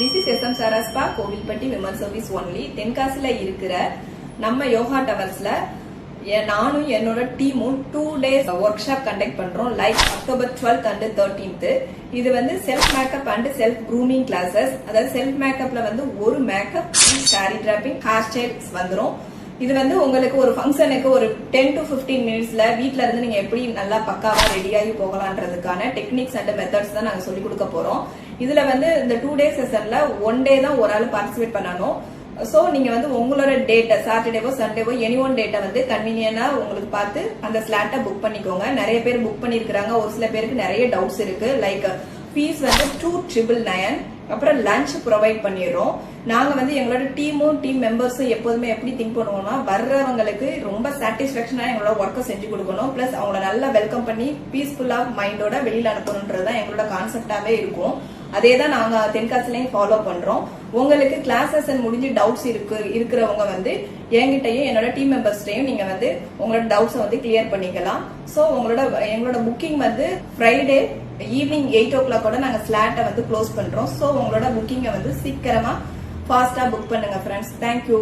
This is SM Saraspa Kovilpatti women service only. தென்காசில இருக்கிற நம்ம யோகா டவர்ஸ்ல நானும் என்னோட டீமும் 2 days ஒர்க் ஷாப் கண்டக்ட் பண்றோம். Like October 12th and 13th. இது வந்து self makeup and self grooming classes. அதாவது செல்ஃப் மேக்கப்ல வந்து ஒரு makeup, sari draping, hair styles வந்துரும். இது வந்து உங்களுக்கு ஒரு ஃபங்க்ஷனுக்கு ஒரு 10 to 15 மினிட்ஸ்ல வீட்ல இருந்து நீங்க எப்படி நல்லா பக்காவா ரெடியாகி போகலான்றதுக்கான டெக்னிக்ஸ் அண்ட் மெத்தட்ஸ் தான் நாங்க சொல்லி கொடுக்க போறோம். இதுல வந்து இந்த 2 days செஷன்ல 1 day தான் ஒரு ஆள் பார்ட்டிசிபேட் பண்ணணும். சோ நீங்க வந்து உங்களோட டேட்டை சாட்டர்டேவோ சண்டேவோ எனி ஒன் டேட்டை வந்து கன்வீனியன்டா உங்களுக்கு பார்த்து அந்த ஸ்லாட்டை புக் பண்ணிக்கோங்க. நிறைய பேர் புக் பண்ணிருக்காங்க. ஒரு சில பேருக்கு நிறைய டவுட்ஸ் இருக்கு. லைக் ஃபீஸ் வந்து 2,999. அப்புறம் லஞ்ச் ப்ரொவைட் பண்ணிடுறோம். நாங்க வந்து எங்களோட டீம் மெம்பர்ஸும் எப்போதுமே எப்படி திங்க் பண்ணுவோம்னா, வர்றவங்களுக்கு ரொம்ப சாட்டிஸ்பாக்சனா எங்களோட ஒர்க்கை செஞ்சு கொடுக்கணும். பிளஸ் அவங்கள நல்லா வெல்கம் பண்ணி பீஸ்ஃபுல்லா மைண்டோட வெளியில அனுப்பணும்ன்றதுதான் எங்களோட கான்செப்டாவே இருக்கும். அதே தான் நாங்க தென்காசிலையும் ஃபாலோ பண்றோம். உங்களுக்கு கிளாஸஸ் முடிஞ்சு டவுட்ஸ் இருக்கிறவங்க வந்து என்கிட்டயும் என்னோட டீம் மெம்பர்ஸ்டையும் நீங்க வந்து உங்களோட டவுட்ஸை வந்து கிளியர் பண்ணிக்கலாம். சோ எங்களோட புக்கிங் வந்து ஃப்ரைடே ஈவினிங் 8 o'clock நாங்க ஸ்லாட்டை வந்து க்ளோஸ் பண்றோம். சோ உங்களோட புக்கிங்கை வந்து சீக்கிரமா ஃபாஸ்டா புக் பண்ணுங்க ஃப்ரெண்ட்ஸ். தேங்க்யூ.